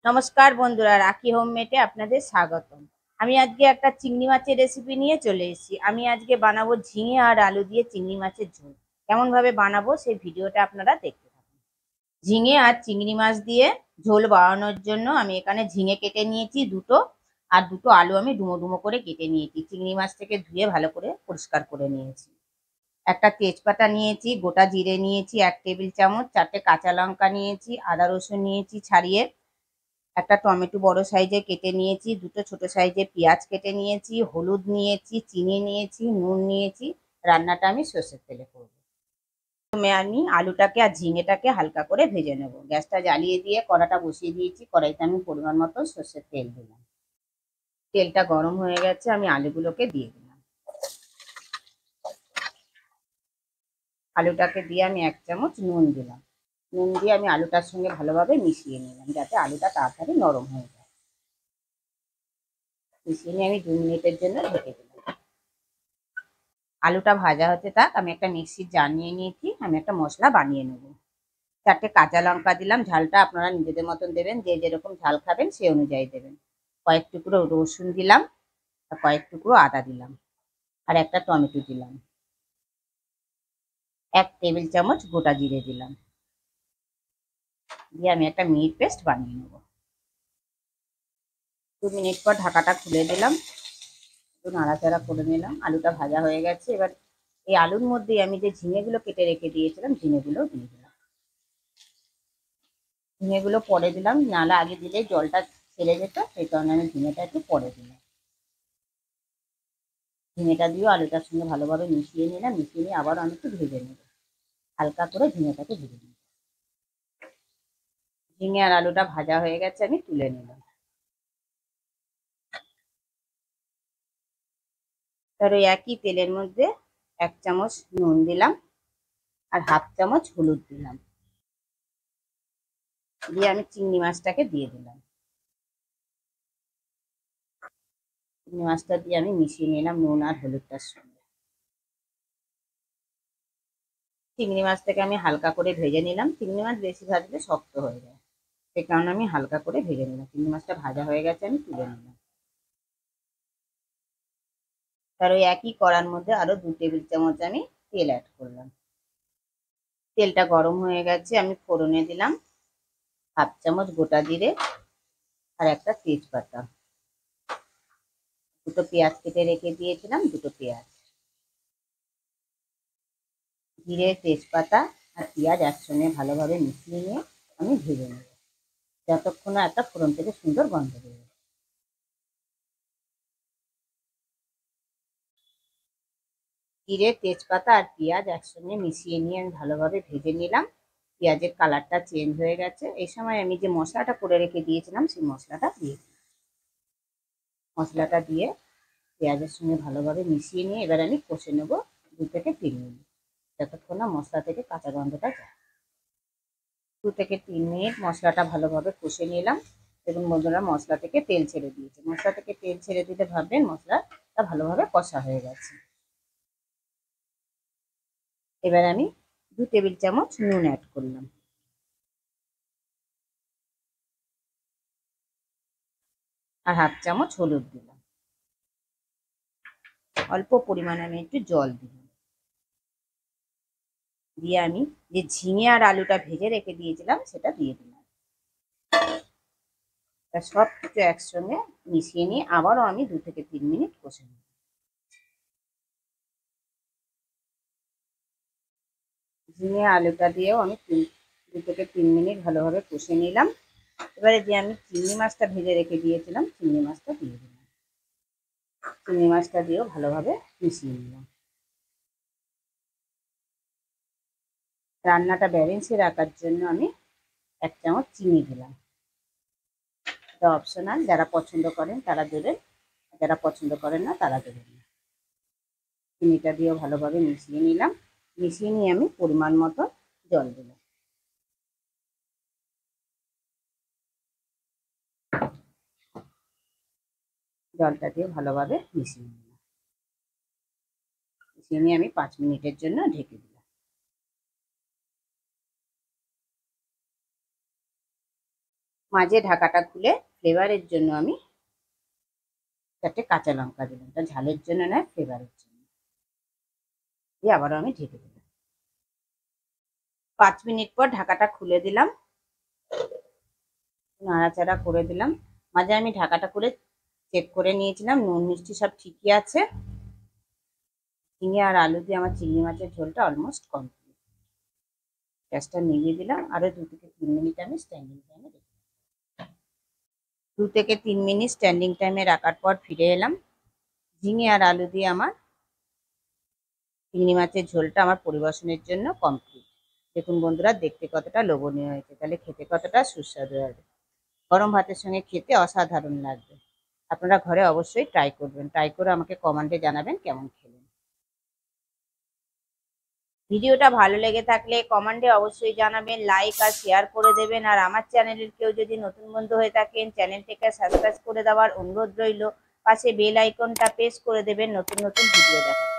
নমস্কার বন্ধুরা, রাখি হোমমেডে আপনাদের স্বাগতম। আমি আজকে একটা চিংড়ি মাছের রেসিপি নিয়ে চলে এসেছি। আমি আজকে বানাবো ঝিঙে আর আলু দিয়ে চিংড়ি মাছের ঝোল। কেমন ভাবে বানাবো সেই ভিডিওটা আপনারা দেখতে থাকুন। ঝিঙে আর চিংড়ি মাছ দিয়ে ঝোল বানানোর জন্য আমি এখানে ঝিঙে কেটে নিয়েছি দুটো, আর দুটো আলু আমি ডুমো ডুমো করে কেটে নিয়েছি। চিংড়ি মাছটাকে ধুয়ে ভালো করে পরিষ্কার করে নিয়েছি। একটা তেজপাতা নিয়েছি, গোটা জিরে নিয়েছি 1 টেবিল চামচ, 4টে কাঁচা লঙ্কা নিয়েছি, আদা রসুন নিয়েছি ছাড়িয়ে, একটা টমেটো বড় সাইজে কেটে নিয়েছি, দুটো ছোট সাইজে পেঁয়াজ কেটে নিয়েছি, হলুদ নিয়েছি, চিনি নিয়েছি, নুন নিয়েছি। রান্নাটা আমি সর্ষের তেলে করব। প্রথমে আমি আলুটাকে আর ঝিঙেটাকে হালকা করে ভেজে নেব। গ্যাসটা জ্বালিয়ে দিয়ে কড়াটা বসিয়ে দিয়েছি। কড়াইতে আমি পরিমাণ মতো সর্ষের তেল দিলাম। তেলটা গরম হয়ে গেছে, আমি আলুগুলোকে দিয়ে দিলাম। আলুটাকে দিয়ে আমি 1 চামচ নুন দিলাম। নুন দিয়ে আমি আলুটার সঙ্গে ভালোভাবে মিশিয়ে নিলাম, যাতে আলুটা তাড়াতাড়ি নরম হয়ে যায়। মিশিয়ে নিয়ে আমি 2 মিনিটের জন্য ঢেকে দিলাম। আলুটা ভাজা হতে থাক, আমি একটা মিক্সির জার নিয়ে নিয়েছি। আমি একটা মশলা বানিয়ে নেব। 4টে কাঁচা লঙ্কা দিলাম। ঝালটা আপনারা নিজেদের মতন দেবেন, যে যেরকম ঝাল খাবেন সেই অনুযায়ী দেবেন। কয়েক টুকরো রসুন দিলাম, আর কয়েক টুকরো আদা দিলাম, আর একটা টমেটো দিলাম। 1 টেবিল চামচ গোটা জিরে দিলাম। দিয়ে আমি একটা মিহি পেস্ট বানিয়ে নেব। 2 মিনিট পর ঢাকাটা খুলে দিলাম, একটু নাড়াচাড়া করে নিলাম। আলুটা ভাজা হয়ে গেছে। এবার এই আলুর মধ্যেই আমি যে ঝিঙেগুলো কেটে রেখে দিয়েছিলাম, ঝিঙেগুলো দিয়ে দিলাম। ঝিঙেগুলো পরে দিলাম, নাহলে আগে দিলে জলটা ছেড়ে যেত, সেই কারণে আমি ঝিঙেটা একটু পরে দিলাম। ঝিঙেটা দিয়েও আলুটার সঙ্গে ভালোভাবে মিশিয়ে নিলাম। মিশিয়ে নিয়ে আবার আমি একটু ভেজে নেব, হালকা করে ঝিঙেটাকে ভেজে নেব। ঝিঙে আর আলুটা ভাজা হয়ে গেছে, আমি তুলে নিলাম। তার ওই একই তেলের মধ্যে 1 চামচ নুন দিলাম, আর 1/2 চামচ হলুদ দিলাম। দিয়ে আমি চিংড়ি মাছটাকে দিয়ে দিলাম। চিংড়ি মাছটা দিয়ে আমি মিশিয়ে নিলাম নুন আর হলুদটার সঙ্গে। চিংড়ি মাছটাকে আমি হালকা করে ভেজে নিলাম। চিংড়ি মাছ বেশি ভাজলে শক্ত হয়ে যায়, সে কারণে আমি হালকা করে ভেজে নিলাম। চিংড়ি মাছটা ভাজা হয়ে গেছে, আমি তুলে নিলাম। তার ওই একই কড়ার মধ্যে আরো 2 টেবিল চামচ আমি তেল অ্যাড করলাম। তেলটা গরম হয়ে গেছে, আমি ফোড়নে দিলাম 1/2 চামচ গোটা জিরে, আর একটা তেজপাতা। দুটো পেঁয়াজ কেটে রেখে দিয়েছিলাম, দুটো পেঁয়াজ। জিরে, তেজপাতা আর পেঁয়াজ একসঙ্গে ভালোভাবে মিশিয়ে নিয়ে আমি ভেজে নেব, যতক্ষণ না একটা ফোড়ন থেকে সুন্দর গন্ধ বেরোবে। জিরে, তেজপাতা আর পেঁয়াজ একসঙ্গে মিশিয়ে নিয়ে আমি ভালোভাবে ভেজে নিলাম। পেঁয়াজের কালারটা চেঞ্জ হয়ে গেছে। এই সময় আমি যে মশলাটা করে রেখে দিয়েছিলাম, সেই মশলাটা দিয়ে মশলাটা দিয়ে পেঁয়াজের সঙ্গে ভালোভাবে মিশিয়ে নিয়ে এবার আমি কষে নেব 2 থেকে 3 মিনিট, যতক্ষণ না মশলা থেকে কাঁচা গন্ধটা যায়। 2 থেকে 3 মিনিট মশলাটা ভালোভাবে কষে নিলাম। দেখুন বন্ধুরা, মশলা থেকে তেল ছেড়ে দিয়েছে। মশলা থেকে তেল ছেড়ে দিতে ভাববেন মশলাটা ভালোভাবে কষা হয়ে গেছে। এবার আমি 2 টেবিল চামচ নুন অ্যাড করলাম, আর 1/2 চামচ হলুদ দিলাম। অল্প পরিমাণে আমি একটু জল দিলাম। দিয়ে আমি যে ঝিঙে আর আলুটা ভেজে রেখে দিয়েছিলাম সেটা দিয়ে দিলাম। তা সব কিছু একসঙ্গে মিশিয়ে নিয়ে আবারও আমি 2 থেকে 3 মিনিট কষে নেব। ঝিঙে আলুটা দিয়েও আমি 2 থেকে 3 মিনিট ভালোভাবে কষে নিলাম। এবারে যে আমি চিংড়ি মাছটা ভেজে রেখে দিয়েছিলাম, চিংড়ি মাছটা দিয়ে দিলাম। চিংড়ি মাছটা দিয়েও ভালোভাবে মিশিয়ে নিলাম। রান্নাটা ব্যালেন্সে রাখার জন্য আমি 1 চামচ চিনি দিলাম। এটা অপশনাল, যারা পছন্দ করেন তারা দেবেন, যারা পছন্দ করেন না তারা দেবেন না। চিনিটা দিয়েও ভালোভাবে মিশিয়ে নিলাম। মিশিয়ে নিয়ে আমি পরিমাণ মতো জল দিলাম। জলটা দিয়ে ভালোভাবে মিশিয়ে নিলাম। মিশিয়ে নিয়ে আমি 5 মিনিটের জন্য ঢেকে দিলাম। মাঝে ঢাকাটা খুলে ফ্লেভারের জন্য আমি 4টে কাঁচা লঙ্কা দিলাম। এটা ঝালের জন্য নয়, ফ্লেভারের জন্য। দিয়ে আবারও আমি ঢেকে দিলাম। 5 মিনিট পর ঢাকাটা খুলে দিলাম, নাড়াচাড়া করে দিলাম। মাঝে আমি ঢাকাটা খুলে চেক করে নিয়েছিলাম, নুন মিষ্টি সব ঠিকই আছে। ঝিঙে আর আলু দিয়ে আমার চিংড়ি মাছের ঝোলটা অলমোস্ট কমপ্লিট। গ্যাসটা নিভিয়ে দিলাম। আরো 2 থেকে 3 মিনিট আমি স্ট্যান্ডিং টাইমে রেখে 2 থেকে 3 মিনিট স্ট্যান্ডিং টাইমে রাখার পর ফিরে এলাম। ঝিঙে আর আলু দিয়ে আমার চিংড়ি মাছের ঝোলটা আমার পরিবেশনের জন্য কমপ্লিট। দেখুন বন্ধুরা, দেখতে কতটা লোভনীয় হয়েছে, তাহলে খেতে কতটা সুস্বাদু হবে। গরম ভাতের সঙ্গে খেতে অসাধারণ লাগবে। আপনারা ঘরে অবশ্যই ট্রাই করবেন। ট্রাই করে আমাকে কমেন্টে জানাবেন কেমন খেলেন। ভিডিওটা ভালো লেগে থাকলে কমেন্টে অবশ্যই জানাবেন, লাইক আর শেয়ার করে দেবেন। আর আমার চ্যানেলের কেউ যদি নতুন বন্ধু হয়ে থাকেন, চ্যানেলটিকে সাবস্ক্রাইব করে দেওয়ার অনুরোধ রইল। পাশে বেল আইকনটা প্রেস করে দেবেন নতুন নতুন ভিডিও দেখার।